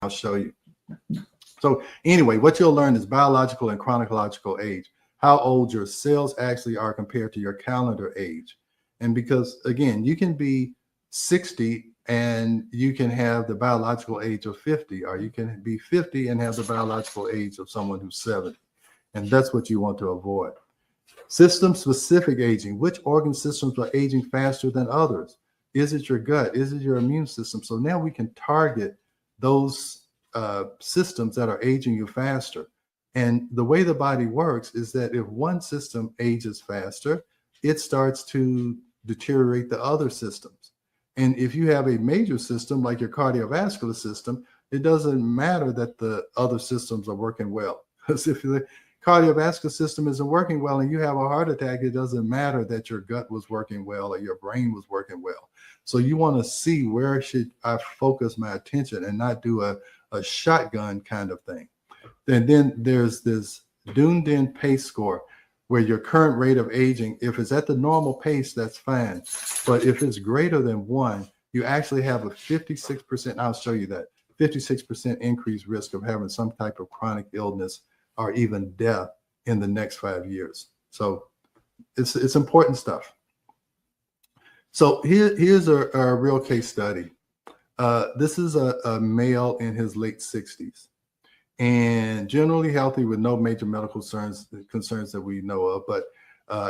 I'll show you. So anyway, what you'll learn is biological and chronological age, how old your cells actually are compared to your calendar age. And because, again, you can be 60 and you can have the biological age of 50, or you can be 50 and have the biological age of someone who's 70. And that's what you want to avoid. System-specific aging. Which organ systems are aging faster than others? Is it your gut? Is it your immune system? So now we can target those systems that are aging you faster. And the way the body works is that if one system ages faster, it starts to deteriorate the other systems. And if you have a major system like your cardiovascular system, it doesn't matter that the other systems are working well. Because if the cardiovascular system isn't working well and you have a heart attack, it doesn't matter that your gut was working well or your brain was working well. So you want to see where should I focus my attention and not do a shotgun kind of thing. And then there's this Dunedin pace score, where your current rate of aging, if it's at the normal pace, that's fine. But if it's greater than 1, you actually have a 56%, I'll show you that, 56% increased risk of having some type of chronic illness or even death in the next 5 years. So it's important stuff. So here's a real case study. This is a male in his late 60s and generally healthy with no major medical concerns that we know of. But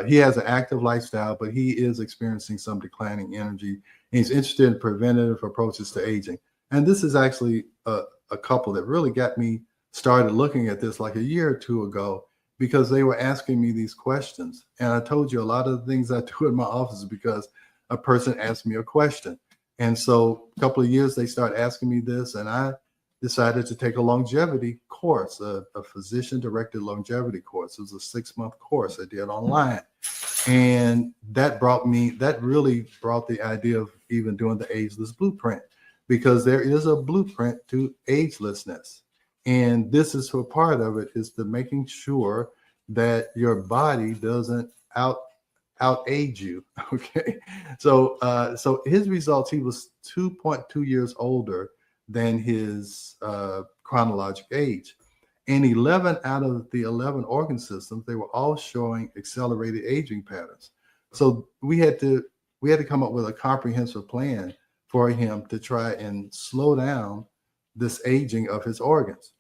he has an active lifestyle, but he is experiencing some declining energy. And he's interested in preventative approaches to aging. And this is actually a couple that really got me started looking at this like a year or two ago, because they were asking me these questions. And I told you a lot of the things I do in my office is because a person asked me a question. And so a couple of years, they start asking me this, and I decided to take a longevity course, a physician-directed longevity course. It was a 6-month course I did online. And that really brought the idea of even doing the ageless blueprint, because there is a blueprint to agelessness. And this is a part of it, is to making sure that your body doesn't out-age you. Okay. So his results, he was 2.2 years older than his chronologic age. And 11 out of the 11 organ systems, they were all showing accelerated aging patterns. So we had to come up with a comprehensive plan for him to try and slow down this aging of his organs.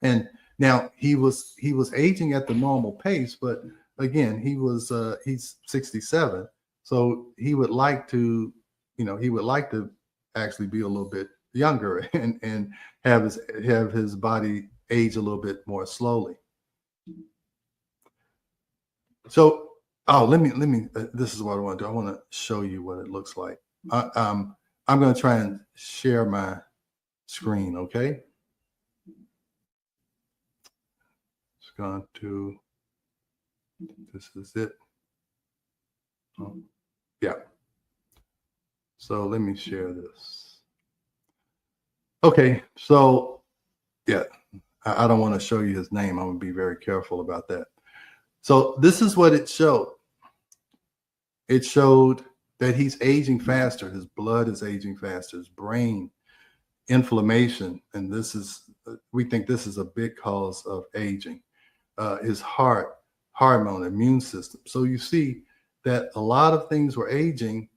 And now he was aging at the normal pace, but again, he's 67. So he would like to actually be a little bit younger and have his body age a little bit more slowly. So, let me this is what I want to do. I want to show you what it looks like. I'm going to try and share my screen. Okay. It's going to, this is it. Oh, yeah. So let me share this. Okay. So yeah, I don't want to show you his name. I'm going to be very careful about that. So this is what it showed. It showed that he's aging faster. His blood is aging faster. His brain, inflammation, and we think this is a big cause of aging. His heart, hormone, immune system. So you see that a lot of things were aging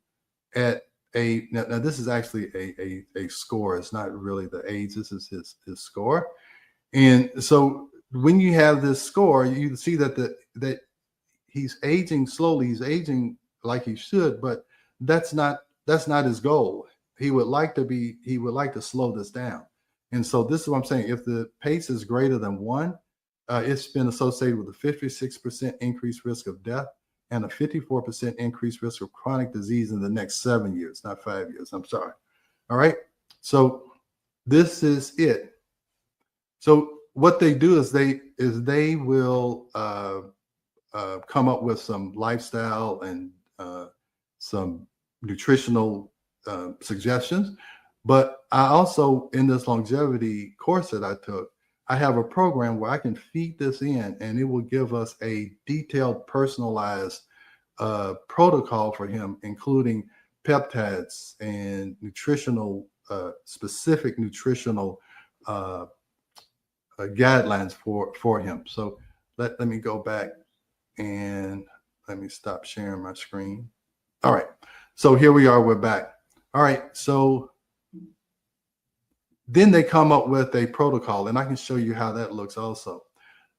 at now this is actually a score. It's not really the age. This is his score. And so when you have this score, you see that he's aging slowly. He's aging like he should, but that's not his goal. He would like to slow this down. And so this is what I'm saying. If the pace is greater than 1, it's been associated with a 56% increased risk of death and a 54% increased risk of chronic disease in the next 7 years, not 5 years. I'm sorry. All right. So this is it. So what they do is they will come up with some lifestyle and some nutritional suggestions. But I also, in this longevity course that I took, I have a program where I can feed this in, and it will give us a detailed, personalized protocol for him, including peptides and nutritional specific nutritional guidelines for him. So let me go back and let me stop sharing my screen. All right. So here we are. We're back. All right. So then they come up with a protocol, and I can show you how that looks also.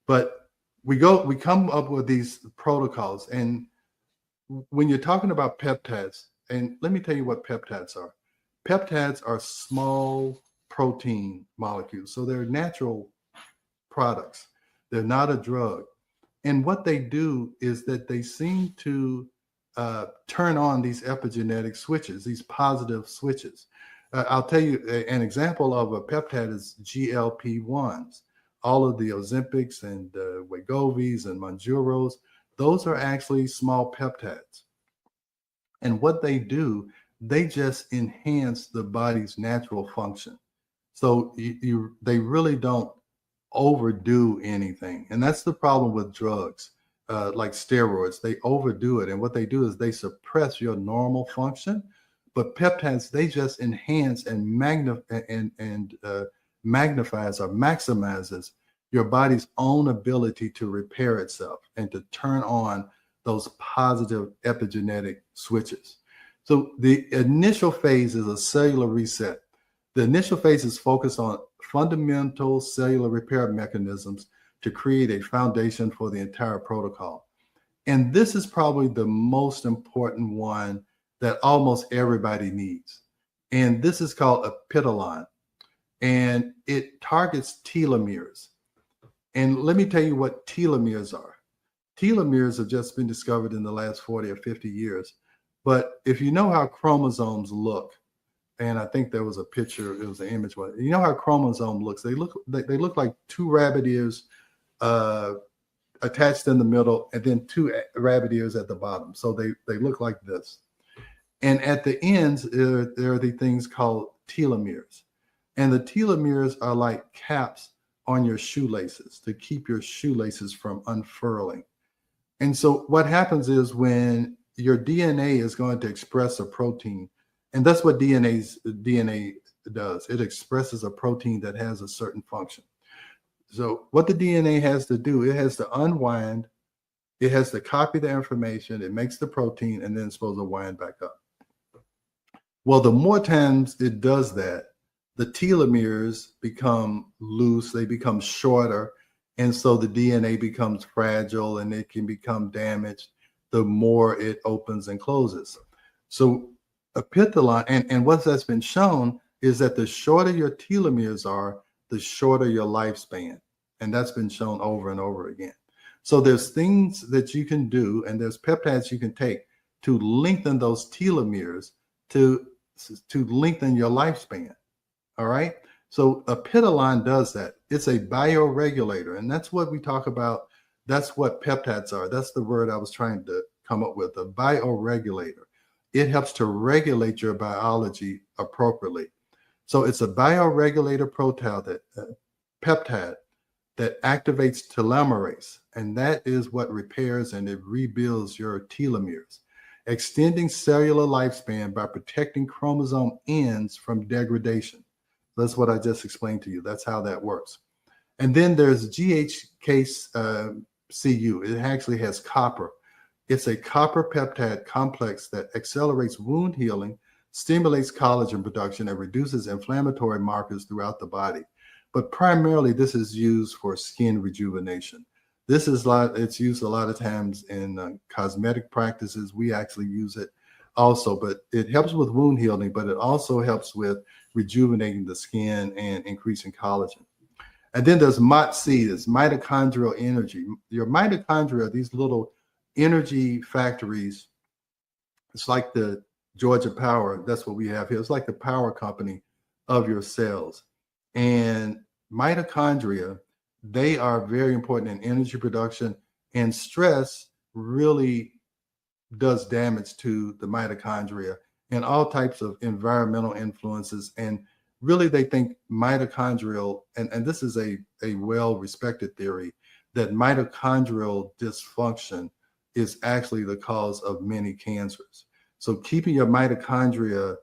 But we come up with these protocols, and when you're talking about peptides, and let me tell you what peptides are. Peptides are small protein molecules, so they're natural products. They're not a drug. And what they do is that they seem to turn on these epigenetic switches, these positive switches. I'll tell you an example of a peptide is GLP-1s. All of the Ozempics and Wegovy's and Mounjaros, those are actually small peptides. And what they do, they just enhance the body's natural function. So they really don't overdo anything. And that's the problem with drugs, like steroids. They overdo it. And what they do is they suppress your normal function. But peptides, they just enhance and magnifies or maximizes your body's own ability to repair itself and to turn on those positive epigenetic switches. So the initial phase is a cellular reset. The initial phase is focused on fundamental cellular repair mechanisms to create a foundation for the entire protocol. And this is probably the most important one that almost everybody needs. And this is called apiteline. And it targets telomeres. And let me tell you what telomeres are. Telomeres have just been discovered in the last 40 or 50 years. But if you know how chromosomes look, and I think there was a picture, it was an image. You know how a chromosome looks? They look like two rabbit ears attached in the middle, and then two rabbit ears at the bottom. So they look like this. And at the ends, there are the things called telomeres. And the telomeres are like caps on your shoelaces to keep your shoelaces from unfurling. And so what happens is when your DNA is going to express a protein, and that's what DNA does. It expresses a protein that has a certain function. So what the DNA has to do, it has to unwind, it has to copy the information, it makes the protein, and then it's supposed to wind back up. Well, the more times it does that, the telomeres become loose, they become shorter, and so the DNA becomes fragile and it can become damaged the more it opens and closes. So apiteline, and what that's been shown is that the shorter your telomeres are, the shorter your lifespan. And that's been shown over and over again. So there's things that you can do, and there's peptides you can take to lengthen those telomeres to lengthen your lifespan. All right. So apiteline does that. It's a bioregulator. And that's what we talk about. That's what peptides are. That's the word I was trying to come up with, a bioregulator. It helps to regulate your biology appropriately. So it's a bioregulator peptide that activates telomerase. And that is what repairs and it rebuilds your telomeres, extending cellular lifespan by protecting chromosome ends from degradation. That's what I just explained to you. That's how that works. And then there's GHKCU. It actually has copper. It's a copper peptide complex that accelerates wound healing, stimulates collagen production, and reduces inflammatory markers throughout the body. But primarily, this is used for skin rejuvenation. It's used a lot of times in cosmetic practices. We actually use it also, but it helps with wound healing, but it also helps with rejuvenating the skin and increasing collagen. And then there's MOTC, this mitochondrial energy. Your mitochondria, these little energy factories, it's like the Georgia Power. That's what we have here. It's like the power company of your cells. And mitochondria, they are very important in energy production, and stress really does damage to the mitochondria and all types of environmental influences. And really they think mitochondrial, and this is a well-respected theory, that mitochondrial dysfunction is actually the cause of many cancers. So keeping your mitochondria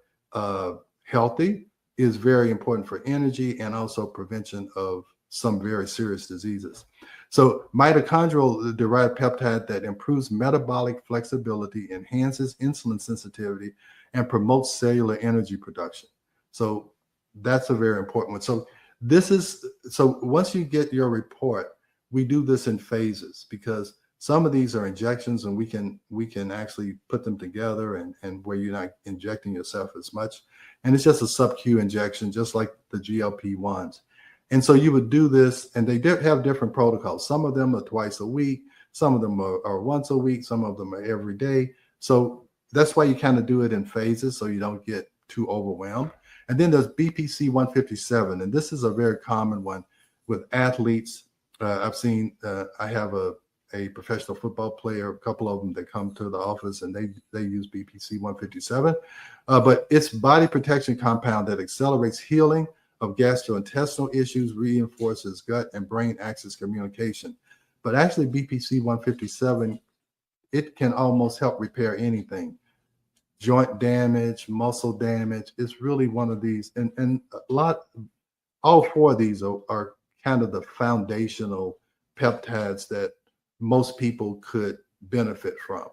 healthy is very important for energy and also prevention of some very serious diseases. So mitochondrial derived peptide that improves metabolic flexibility, enhances insulin sensitivity, and promotes cellular energy production. So that's a very important one. So once you get your report, we do this in phases because some of these are injections and we can actually put them together and where you're not injecting yourself as much. And it's just a sub-Q injection, just like the GLP-1s. And so you would do this, and they have different protocols. Some of them are twice a week, some of them are once a week, some of them are every day. So that's why you kind of do it in phases so you don't get too overwhelmed. And then there's BPC 157, and this is a very common one with athletes. I've seen, I have a professional football player, a couple of them that come to the office and they use BPC 157, but it's body protection compound that accelerates healing of gastrointestinal issues, reinforces gut and brain axis communication. But actually BPC 157, it can almost help repair anything. Joint damage, muscle damage. It's really one of these, and all four of these are kind of the foundational peptides that most people could benefit from.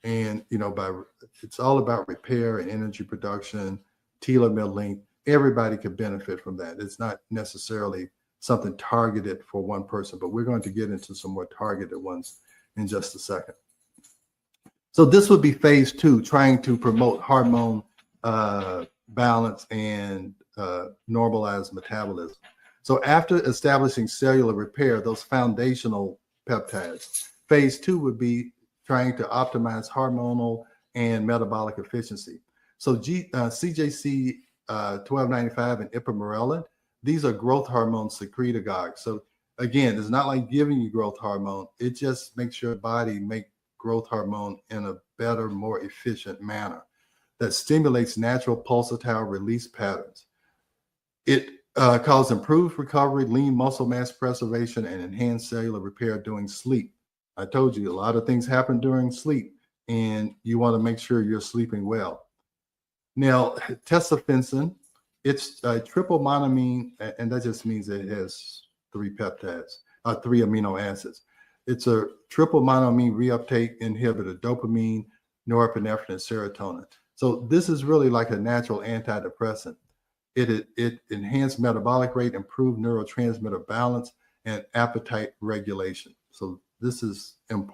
And, it's all about repair and energy production, telomere length. Everybody could benefit from that. It's not necessarily something targeted for one person, but we're going to get into some more targeted ones in just a second. So this would be phase 2, trying to promote hormone balance and normalize metabolism. So after establishing cellular repair, those foundational peptides, phase 2 would be trying to optimize hormonal and metabolic efficiency. So CJC 1295 and ipamorelin, these are growth hormone secretagogues. So again, it's not like giving you growth hormone. It just makes your body make growth hormone in a better, more efficient manner that stimulates natural pulsatile release patterns. It causes improved recovery, lean muscle mass preservation, and enhanced cellular repair during sleep. I told you a lot of things happen during sleep, and you want to make sure you're sleeping well. Now, tesofensine, it's a triple monoamine, and that just means it has 3 peptides, 3 amino acids. It's a triple monoamine reuptake inhibitor, dopamine, norepinephrine, and serotonin. So this is really like a natural antidepressant. It enhanced metabolic rate, improved neurotransmitter balance, and appetite regulation. So this is important.